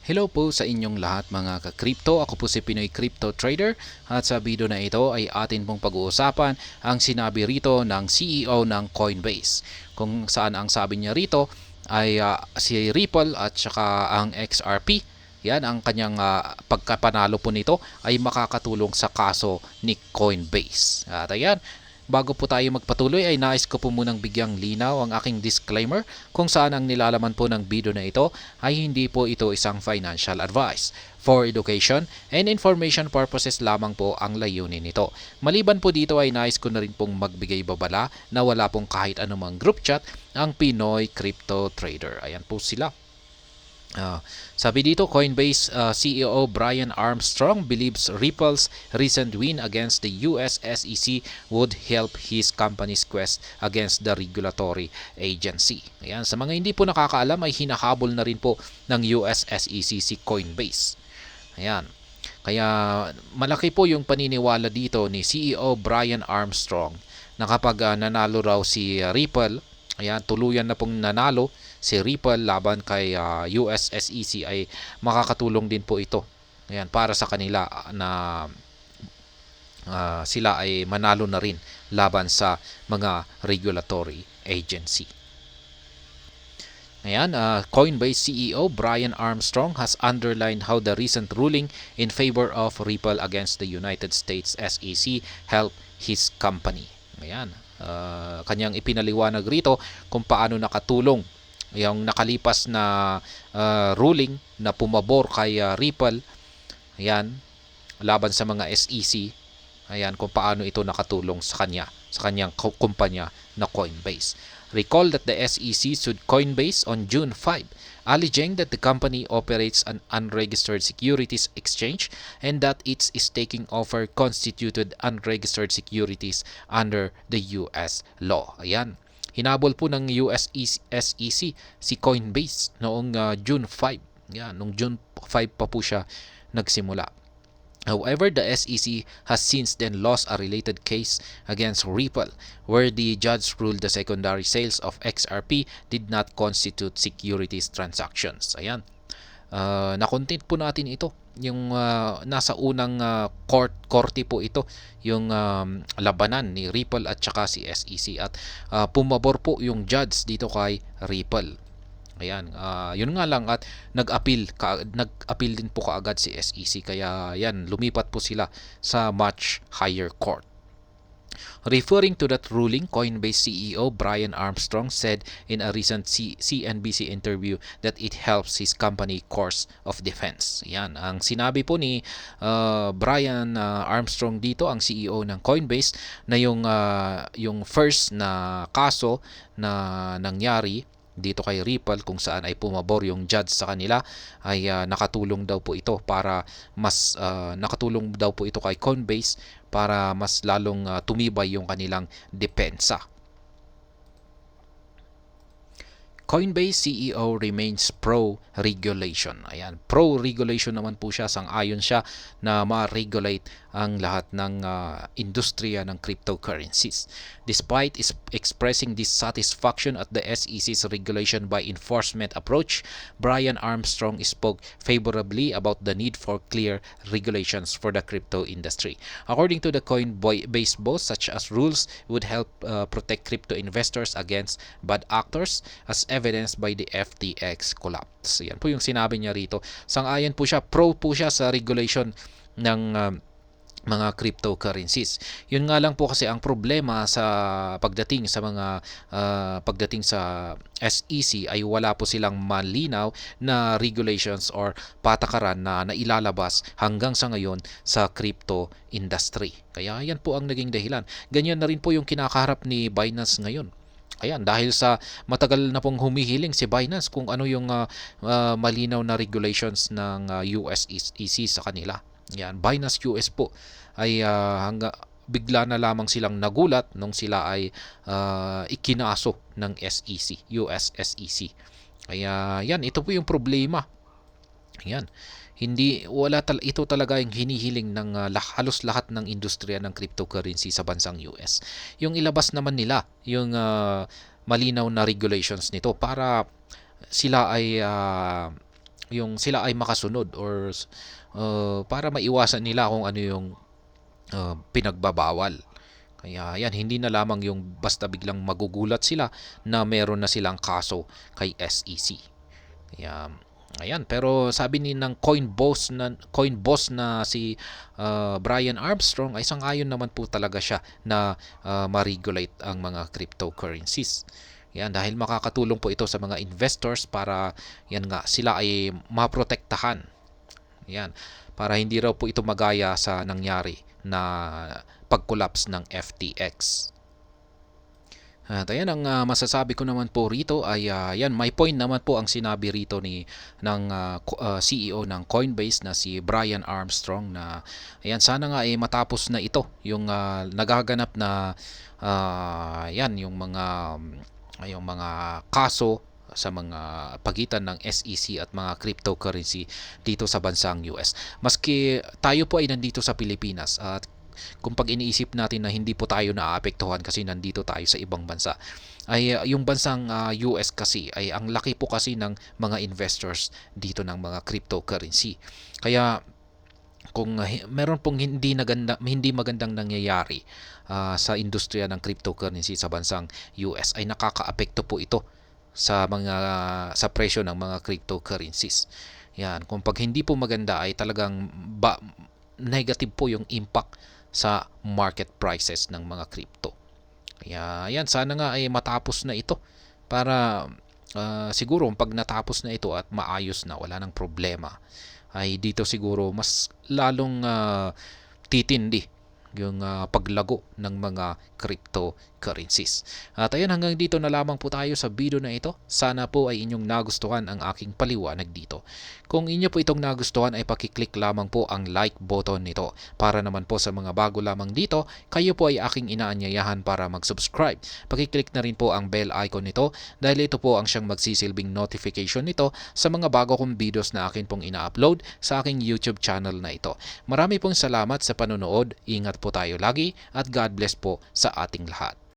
Hello po sa inyong lahat mga ka-crypto. Ako po si Pinoy Crypto Trader at sa video na ito ay atin pong pag-uusapan ang sinabi rito ng CEO ng Coinbase. Kung saan ang sabi niya rito ay si Ripple at saka ang XRP. Yan ang kanyang pagkapanalo po nito ay makakatulong sa kaso ni Coinbase. At ayan, bago po tayo magpatuloy ay nais ko po munang bigyang linaw ang aking disclaimer kung saan ang nilalaman po ng video na ito ay hindi po ito isang financial advice. For education and information purposes lamang po ang layunin nito. Maliban po dito ay nais ko na rin pong magbigay babala na wala pong kahit anumang group chat ang Pinoy Crypto Trader. Ayan po sila. Sabi dito, Coinbase CEO Brian Armstrong believes Ripple's recent win against the US SEC would help his company's quest against the regulatory agency. Ayan, sa mga hindi po nakakaalam ay hinahabol na rin po ng US SEC si Coinbase. Ayan. Kaya malaki po yung paniniwala dito ni CEO Brian Armstrong na kapag nanalo raw si Ripple, ayan, tuluyan na pong nanalo si Ripple laban kay US SEC ay makakatulong din po ito. Ayan, para sa kanila na sila ay manalo na rin laban sa mga regulatory agency. Ayan, Coinbase CEO Brian Armstrong has underlined how the recent ruling in favor of Ripple against the United States SEC helped his company. Ayan, kanyang ipinaliwanag rito kung paano nakatulong yung nakalipas na ruling na pumabor kay Ripple, ayan, laban sa mga SEC, ayan, kung paano ito nakatulong sa kanyang kumpanya na Coinbase. Recall that the SEC sued Coinbase on June 5, alleging that the company operates an unregistered securities exchange and that its staking offer constituted unregistered securities under the US law. Ayan. Hinabol po ng US SEC si Coinbase noong June 5. Yan, noong June 5 pa po siya nagsimula. However, the SEC has since then lost a related case against Ripple where the judge ruled the secondary sales of XRP did not constitute securities transactions. Ayan. Na-content po natin ito. Yung nasa unang korte po ito, yung labanan ni Ripple at saka si SEC at pumabor po yung judge dito kay Ripple. Ayan, yun nga lang at nag-appeal din po kaagad si SEC kaya yan lumipat po sila sa much higher court. Referring to that ruling, Coinbase CEO Brian Armstrong said in a recent CNBC interview that it helps his company course of defense. Yan, ang sinabi po ni Brian Armstrong dito, ang CEO ng Coinbase, na yung first na kaso na nangyari dito kay Ripple kung saan ay pumabor yung judge sa kanila ay nakatulong daw po ito para mas nakatulong daw po ito kay Coinbase para mas lalong tumibay yung kanilang depensa. Coinbase CEO remains pro-regulation. Ayan, pro-regulation naman po siya, sang-ayon siya na ma-regulate ang lahat ng industriya ng cryptocurrencies. Despite expressing dissatisfaction at the SEC's regulation by enforcement approach, Brian Armstrong spoke favorably about the need for clear regulations for the crypto industry. According to the Coinbase boss, such as rules would help protect crypto investors against bad actors as evidenced by the FTX collapse. Yan po yung sinabi niya rito. Sang-ayon po siya, pro po siya sa regulation ng mga cryptocurrencies. Yun nga lang po kasi ang problema sa pagdating sa SEC ay wala po silang malinaw na regulations or patakaran na nailalabas hanggang sa ngayon sa crypto industry. Kaya yan po ang naging dahilan. Ganyan na rin po yung kinakaharap ni Binance ngayon. Ayan, dahil sa matagal na pong humihiling si Binance kung ano yung malinaw na regulations ng US SEC sa kanila. Yan, Binance US po ay bigla na lamang silang nagulat nung sila ay ikinaso ng SEC, US SEC. Kaya yan, ito po yung problema. Yan. Ito talaga yung hinihiling ng halos lahat ng industriya ng cryptocurrency sa bansang US. Yung ilabas naman nila yung malinaw na regulations nito para sila ay yung sila ay makasunod or para maiwasan nila kung ano yung pinagbabawal. Kaya yan, hindi na lamang yung basta biglang magugulat sila na meron na silang kaso kay SEC. Kaya ayan, pero sabi ni ng coin boss na si Brian Armstrong ay sang-ayon naman po talaga siya na ma-regulate ang mga cryptocurrencies. Yan, dahil makakatulong po ito sa mga investors para yan nga sila ay maprotektahan. Yan, para hindi raw po ito magaya sa nangyari na pag-collapse ng FTX. At ayan, ang masasabi ko naman po rito ay yan, may point naman po ang sinabi rito ng CEO ng Coinbase na si Brian Armstrong na ayan, sana nga ay matapos na ito yung nagaganap na yan yung mga kaso sa mga pagitan ng SEC at mga cryptocurrency dito sa bansang US. Maski tayo po ay nandito sa Pilipinas at kung pag iniisip natin na hindi po tayo naaapektuhan kasi nandito tayo sa ibang bansa, ay yung bansang US kasi ay ang laki po kasi ng mga investors dito ng mga cryptocurrency. Kaya kung meron pong hindi magandang nangyayari sa industriya ng cryptocurrency sa bansang US, ay nakakaapekto po ito sa presyo ng mga cryptocurrencies. Yan, kung pag hindi po maganda ay talagang negative po yung impact sa market prices ng mga crypto. Kaya yan, sana nga ay matapos na ito para siguro pag natapos na ito at maayos na, wala nang problema, ay dito siguro mas lalong titindi yung paglago ng mga cryptocurrencies. At ayan, hanggang dito na lamang po tayo sa video na ito. Sana po ay inyong nagustuhan ang aking paliwanag dito. Kung inyo po itong nagustuhan ay pakiclick lamang po ang like button nito. Para naman po sa mga bago lamang dito, kayo po ay aking inaanyayahan para mag-subscribe. Pakiclick na rin po ang bell icon nito dahil ito po ang siyang magsisilbing notification nito sa mga bago kong videos na akin pong ina-upload sa aking YouTube channel na ito. Marami pong salamat sa panonood. Ingat po tayo lagi at God bless po sa ating lahat.